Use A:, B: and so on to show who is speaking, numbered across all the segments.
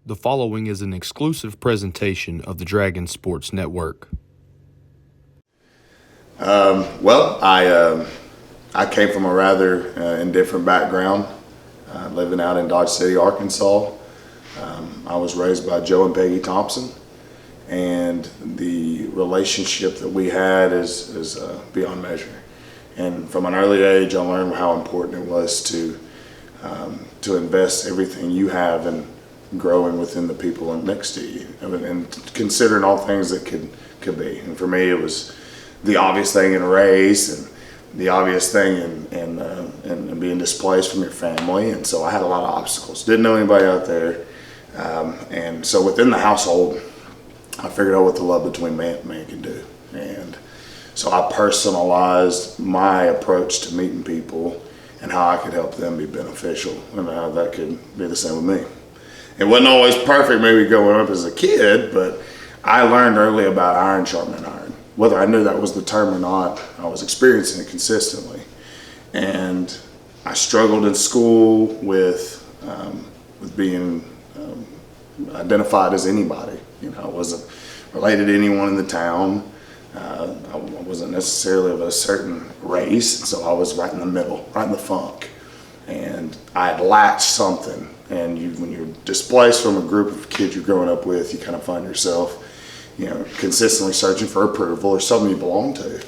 A: The following is an exclusive presentation of the Dragon Sports Network.
B: I came from a rather indifferent background, living out in Dodge City, Arkansas. I was raised by Joe and Peggy Thompson, and the relationship that we had is beyond measure. And from an early age, I learned how important it was to invest everything you have in growing within the people next to you, and considering all things that could be. And for me, it was the obvious thing in a race, and the obvious thing in being displaced from your family. And so I had a lot of obstacles. Didn't know anybody out there, and so within the household, I figured out what the love between man and man can do. And so I personalized my approach to meeting people and how I could help them be beneficial, and how that could be the same with me. It wasn't always perfect maybe growing up as a kid, but I learned early about iron sharpening iron. Whether I knew that was the term or not, I was experiencing it consistently. And I struggled in school with being identified as anybody. You know, I wasn't related to anyone in the town. I wasn't necessarily of a certain race, so I was right in the middle, right in the funk. And I had lacked something. And when you're displaced from a group of kids you're growing up with, you kind of find yourself, consistently searching for approval or something you belong to.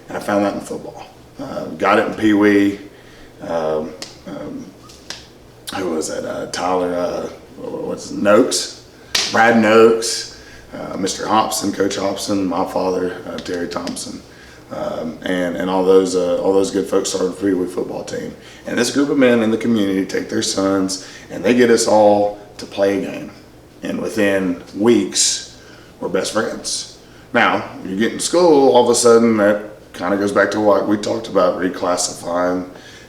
B: And I found that in football. Got it in Pee Wee. Who was that? Tyler, Noakes, Brad Noakes, Mr. Hobson, Coach Hobson, my father, Terry Thompson. And all those good folks started the Pee Wee football team. And this group of men in the community take their sons and they get us all to play a game. And within weeks, we're best friends. Now, you get in school, all of a sudden that kind of goes back to what we talked about, reclassifying.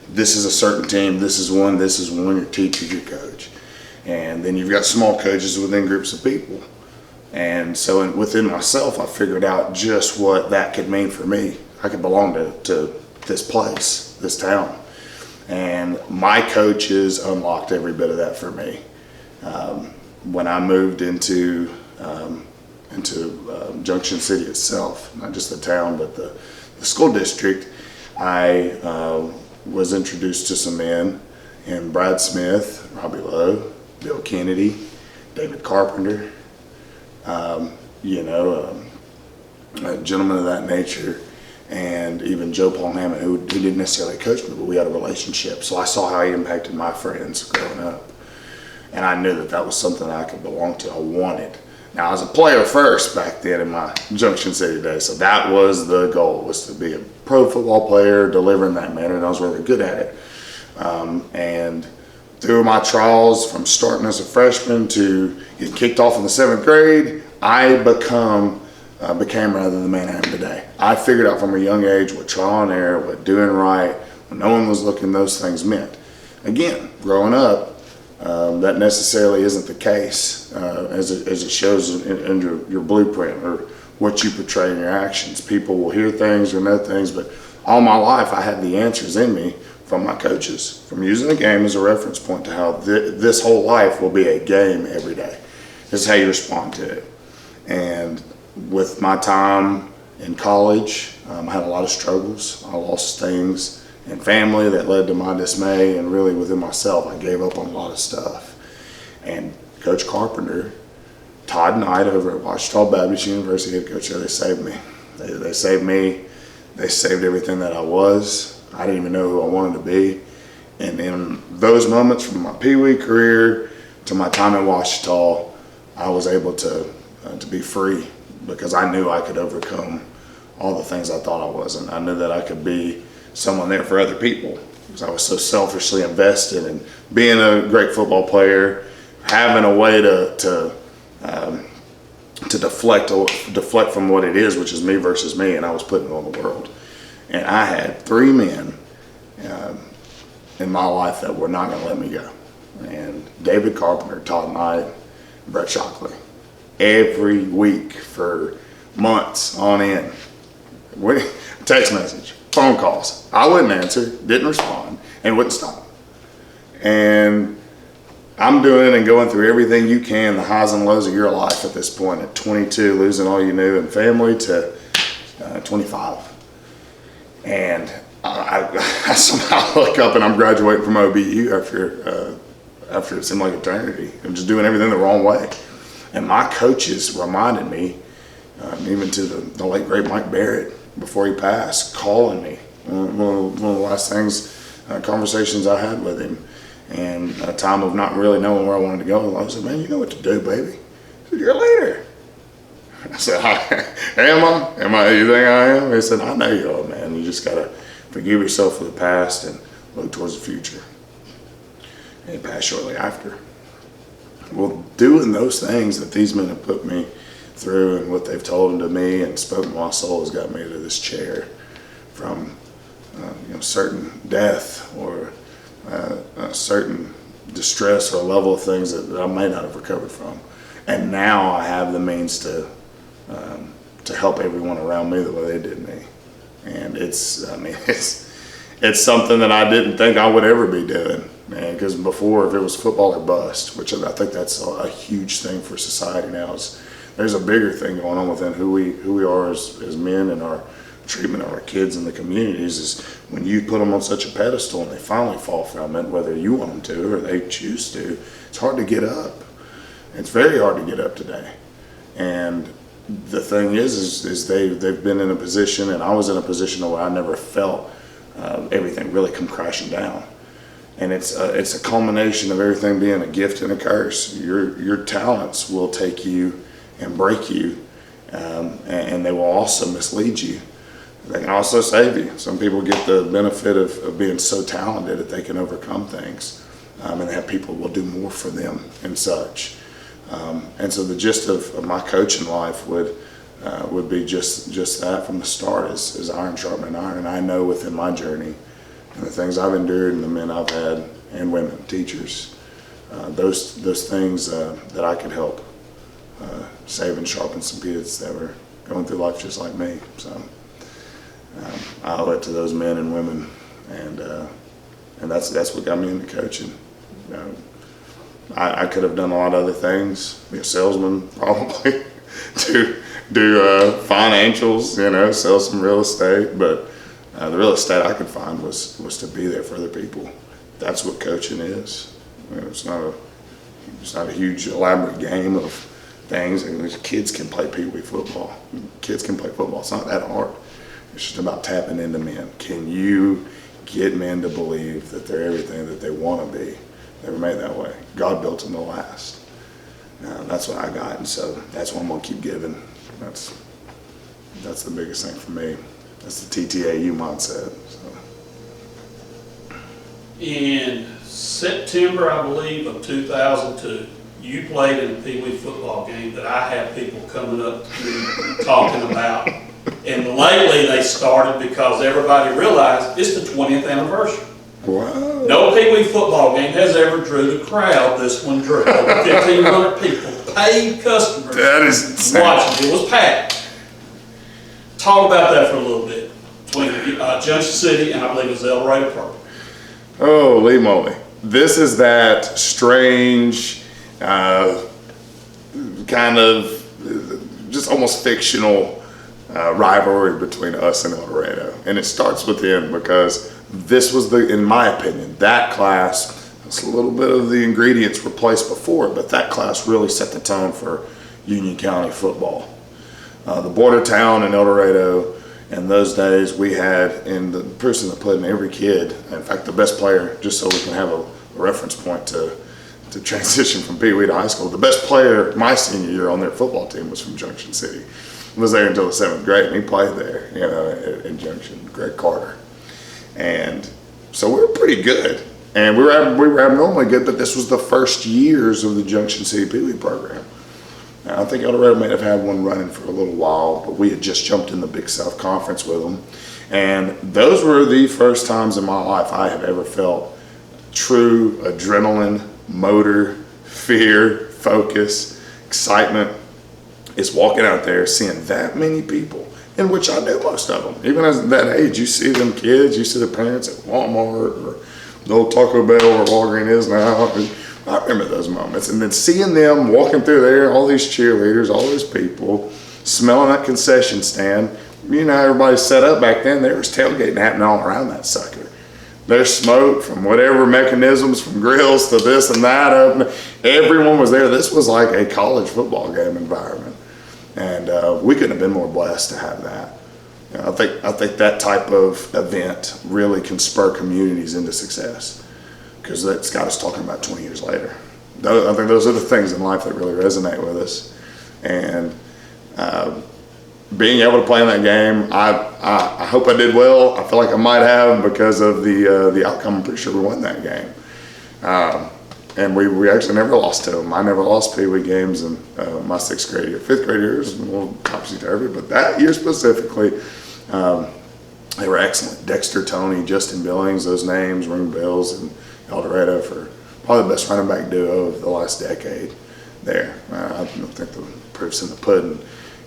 B: This is a certain team, this is one, your teacher, your coach. And then you've got small coaches within groups of people. And so within myself, I figured out just what that could mean for me. I could belong to this place, this town. And my coaches unlocked every bit of that for me. When I moved into Junction City itself, not just the town, but the school district, I was introduced to some men, and Brad Smith, Robbie Lowe, Bill Kennedy, David Carpenter, gentlemen of that nature, and even Joe Paul Hammond, who didn't necessarily coach me, but we had a relationship. So I saw how he impacted my friends growing up, and I knew that was something that I could belong to. I wanted. Now, I was a player first back then in my Junction City days, so that was the goal, was to be a pro football player, deliver in that manner, and I was really good at it. And through my trials, from starting as a freshman to getting kicked off in the 7th grade, I became rather the man I am today. I figured out from a young age what trial and error, what doing right, when no one was looking, those things meant. Again, growing up, that necessarily isn't the case as it shows in your blueprint or what you portray in your actions. People will hear things or know things, but all my life I had the answers in me from my coaches, from using the game as a reference point to how this whole life will be a game every day. This is how you respond to it. And with my time in college, I had a lot of struggles. I lost things in family that led to my dismay, and really within myself, I gave up on a lot of stuff. And Coach Carpenter, Todd Knight over at Ouachita Baptist University, head coach there, they saved me. They saved me. They saved everything that I was. I didn't even know who I wanted to be. And in those moments, from my Pee Wee career to my time in Ouachita, I was able to be free, because I knew I could overcome all the things I thought I wasn't. I knew that I could be someone there for other people, because I was so selfishly invested in being a great football player, having a way to deflect from what it is, which is me versus me, and I was putting it on the world. And I had 3 men in my life that were not going to let me go. And David Carpenter, Todd Knight, Brett Shockley. Every week for months on end. Text message, phone calls. I wouldn't answer, didn't respond, and wouldn't stop. And I'm doing and going through everything you can, the highs and lows of your life at this point. At 22, losing all you knew and family, to 25. And I somehow look up and I'm graduating from OBU after it seemed like eternity. I'm just doing everything the wrong way. And my coaches reminded me, even to the late great Mike Barrett, before he passed, calling me. One of the last conversations I had with him, and a time of not really knowing where I wanted to go. I said, "Man, you know what to do, baby." He said, "You're a leader." I said, "Am I? Am I? You think I am?" He said, "I know you are, man. You just gotta forgive yourself for the past and look towards the future." And he passed shortly after. Well, doing those things that these men have put me through and what they've told to me and spoken to my soul has got me to this chair from certain death or a certain distress or a level of things that I may not have recovered from. And now I have the means to help everyone around me the way they did me. And it's something that I didn't think I would ever be doing. Because before, if it was football or bust, which I think that's a huge thing for society now, is there's a bigger thing going on within who we are as men and our treatment of our kids in the communities, is when you put them on such a pedestal and they finally fall from it, whether you want them to or they choose to, it's hard to get up. It's very hard to get up today. And the thing is they've been in a position, and I was in a position where I never felt everything really come crashing down. And it's a culmination of everything being a gift and a curse. Your talents will take you and break you, and they will also mislead you. They can also save you. Some people get the benefit of being so talented that they can overcome things, and they have people who will do more for them and such. And so the gist of my coaching life would be just that from the start, is iron sharpening iron. And I know within my journey and the things I've endured and the men I've had and women, teachers, those things that I could help save and sharpen some kids that were going through life just like me. So I owe it to those men and women, and that's what got me into coaching. I could have done a lot of other things, be a salesman probably, do financials, sell some real estate, but the real estate I could find was to be there for other people. That's what coaching is. It's not a huge elaborate game of things. And kids can play pee wee football. Kids can play football. It's not that hard. It's just about tapping into men. Can you get men to believe that they're everything that they want to be? They were made that way. God built them to last. That's what I got, and so that's what I'm gonna keep giving. That's the biggest thing for me. That's the TTAU mindset. So.
C: In September, I believe, of 2002, you played in a Pee Wee football game that I have people coming up to me talking about. And lately they started because everybody realized it's the 20th anniversary.
B: Wow.
C: No Pee Wee football game has ever drew the crowd this one drew. Over 1,500 people, paid customers.
B: That is insane.
C: Watching. It was packed. Talk about that for a little bit. Between Junction City and I believe it was El Dorado Park.
B: Holy moly. This is that strange, kind of just almost fictional rivalry between us and El Dorado. And it starts with him because this was in my opinion, that class, it's a little bit of the ingredients were placed before it, but that class really set the tone for Union County football. The border town in El Dorado, in those days we had, and the person that played in every kid, in fact the best player, just so we can have a reference point to transition from Pee Wee to high school, the best player my senior year on their football team was from Junction City. Was there until the 7th grade, and he played there, in Junction, Greg Carter. And so we were pretty good, and we were abnormally good, but this was the first years of the Junction City Pee Wee program. Now, I think El Dorado may have had one running for a little while, but we had just jumped in the Big South Conference with them. And those were the first times in my life I have ever felt true adrenaline, motor, fear, focus, excitement. Is walking out there, seeing that many people, in which I knew most of them. Even at that age, you see them kids, you see the parents at Walmart or the old Taco Bell or Walgreens is now, I remember those moments. And then seeing them walking through there, all these cheerleaders, all these people, smelling that concession stand. You know, everybody's set up back then. There was tailgating happening all around that sucker. There's smoke from whatever mechanisms, from grills to this and that. Everyone was there. This was like a college football game environment. And we couldn't have been more blessed to have that. You know, I think that type of event really can spur communities into success, because that's got us talking about 20 years later. I think those are the things in life that really resonate with us. And being able to play in that game, I hope I did well. I feel like I might have, because of the outcome. I'm pretty sure we won that game. And we actually never lost to them. I never lost Pee Wee games in my 6th grade year. 5th grade years, a little topsy-turvy, but that year specifically, they were excellent. Dexter, Tony, Justin Billings, those names ring bells, and El Dorado for probably the best running back duo of the last decade there. I think the proof's in the pudding.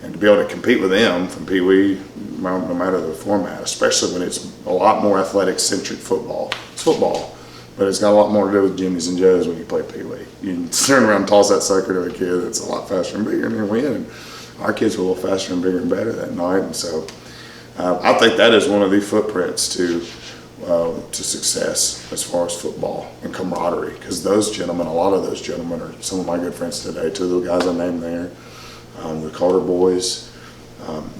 B: And to be able to compete with them from Pee Wee, no matter the format, especially when it's a lot more athletic-centric football. It's football, but it's got a lot more to do with Jimmys and Joes when you play Pee Wee. You can turn around and toss that sucker to a kid that's a lot faster and bigger, and you win. And our kids were a little faster and bigger and better that night. And so I think that is one of the footprints to success as far as football and camaraderie, because those gentlemen, a lot of those gentlemen are some of my good friends today. 2 of the guys I named there. The Carter boys,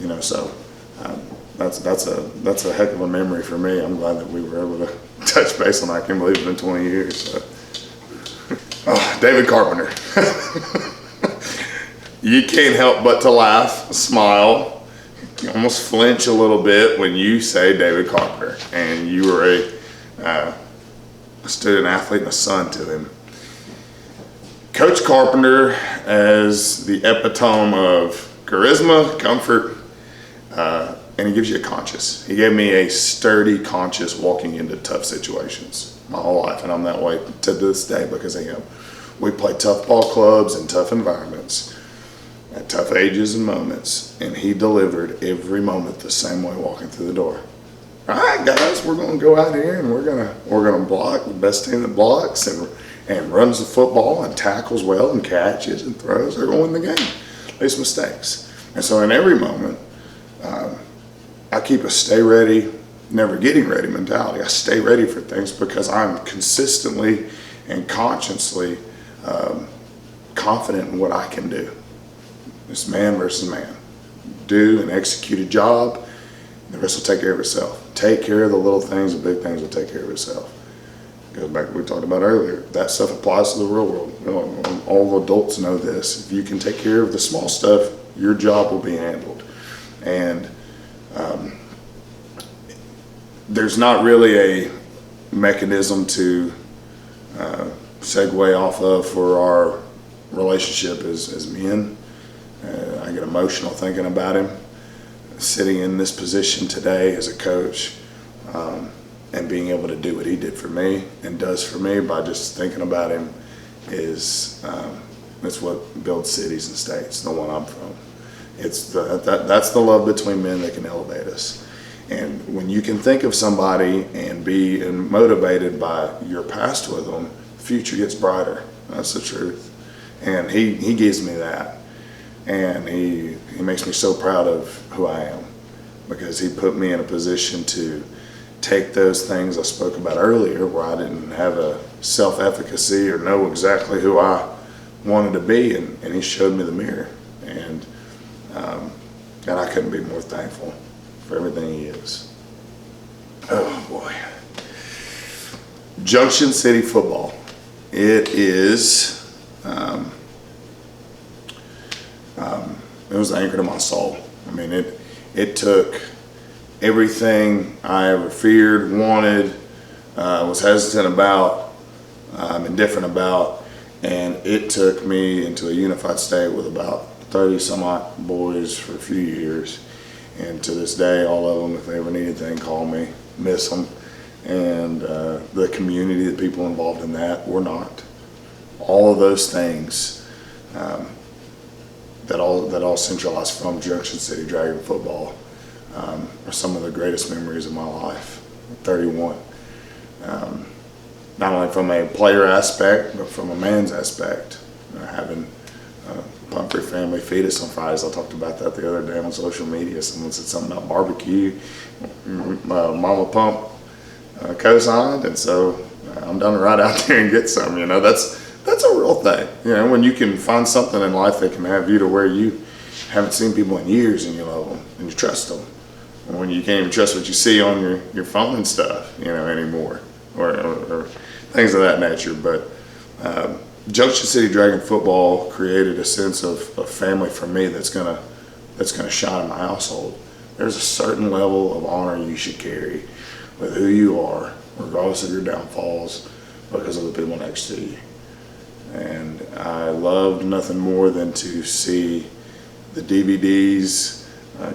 B: you know, so that's a heck of a memory for me. I'm glad that we were able to touch base on that. I can't believe it's been 20 years. So. Oh, David Carpenter. You can't help but to laugh, smile, you almost flinch a little bit when you say David Carpenter, and you were a student athlete and a son to him. Coach Carpenter, as the epitome of charisma, comfort, and he gives you a conscience. He gave me a sturdy conscience walking into tough situations my whole life, and I'm that way to this day because of him. We played tough ball clubs in tough environments at tough ages and moments, and he delivered every moment the same way walking through the door. All right, guys, we're going to go out here and we're gonna block the best team that blocks and runs the football and tackles well and catches and throws. They're going to win the game. Makes mistakes. And so in every moment, I keep a stay ready, never getting ready mentality. I stay ready for things because I'm consistently and consciously confident in what I can do. It's man versus man. Do and execute a job, the rest will take care of itself. Take care of the little things, the big things will take care of itself. Goes back to what we talked about earlier. That stuff applies to the real world. You know, all adults know this. If you can take care of the small stuff, your job will be handled. And there's not really a mechanism to segue off of for our relationship as men. I get emotional thinking about him. Sitting in this position today as a coach, and being able to do what he did for me and does for me by just thinking about him is it's what builds cities and states. The one I'm from, it's that's the love between men that can elevate us. And when you can think of somebody and be motivated by your past with them, the future gets brighter. That's the truth. And he gives me that, and he makes me so proud of who I am, because he put me in a position to take those things I spoke about earlier, where I didn't have a self-efficacy or know exactly who I wanted to be, and he showed me the mirror, and I couldn't be more thankful for everything he is. Oh boy. Junction City football. It is, it was anchored in my soul. I mean, it took everything I ever feared, wanted, was hesitant about, indifferent about, and it took me into a unified state with about 30 some odd boys for a few years. And to this day, all of them, if they ever need anything, call me, miss them. And the community, the people involved in that, or not. All of those things that all centralized from Junction City Dragon football are some of the greatest memories of my life. 31. not only from a player aspect, but from a man's aspect. Having Pumphrey family feed us on Fridays. I talked about that the other day on social media. Someone said something about barbecue. Mama Pump co-signed, and so I'm done right out there and get some. That's a real thing. When you can find something in life that can have you to where you haven't seen people in years and you love them and you trust them. And when you can't even trust what you see on your phone and stuff, anymore, or things of that nature. But Junction City Dragon football created a sense of family for me that's gonna shine in my household. There's a certain level of honor you should carry with who you are, regardless of your downfalls, because of the people next to you. And I loved nothing more than to see the DVDs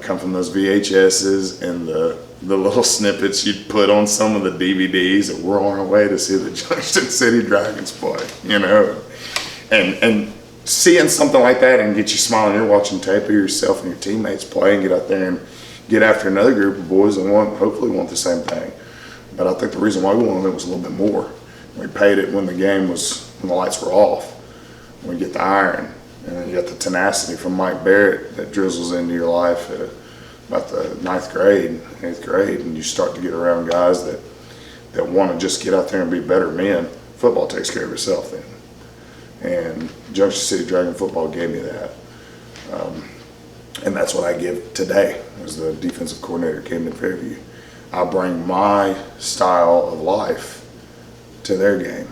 B: come from those VHSs and the little snippets you'd put on some of the DVDs that we're on our way to see the Junction City Dragons play, and seeing something like that and get you smiling. You're watching tape of yourself and your teammates play and get out there and get after another group of boys and hopefully want the same thing. But I think the reason why we wanted it was a little bit more. We paid it when the lights were off. We get the iron, and then you got the tenacity from Mike Barrett that drizzles into your life at about the 8th grade, and you start to get around guys that want to just get out there and be better men. Football takes care of itself then. And Junction City Dragon football gave me that. And that's what I give today as the defensive coordinator at Camden Fairview. I bring my style of life to their game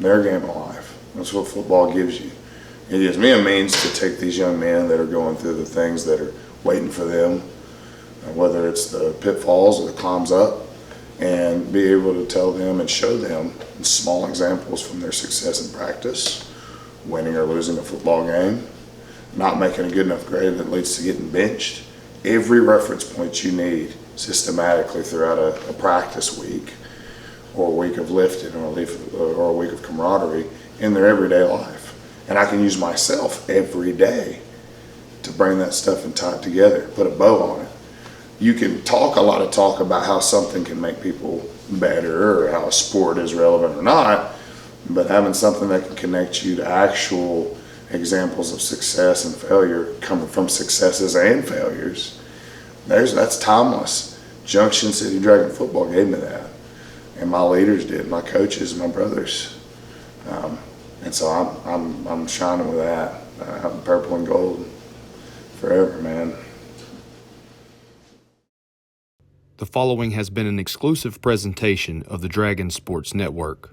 B: of life. That's what football gives you. It gives me a means to take these young men that are going through the things that are waiting for them, whether it's the pitfalls or the climbs up, and be able to tell them and show them small examples from their success in practice, winning or losing a football game, not making a good enough grade that leads to getting benched. Every reference point you need systematically throughout a practice week, or a week of lifting, or a week of camaraderie in their everyday life. And I can use myself every day to bring that stuff and tie it together, put a bow on it. You can talk a lot of talk about how something can make people better or how a sport is relevant or not, but having something that can connect you to actual examples of success and failure coming from successes and failures, that's timeless. Junction City Dragon football gave me that. And my leaders did, my coaches, my brothers. And so I'm shining with that. I'm purple and gold forever, man.
A: The following has been an exclusive presentation of the Dragon Sports Network.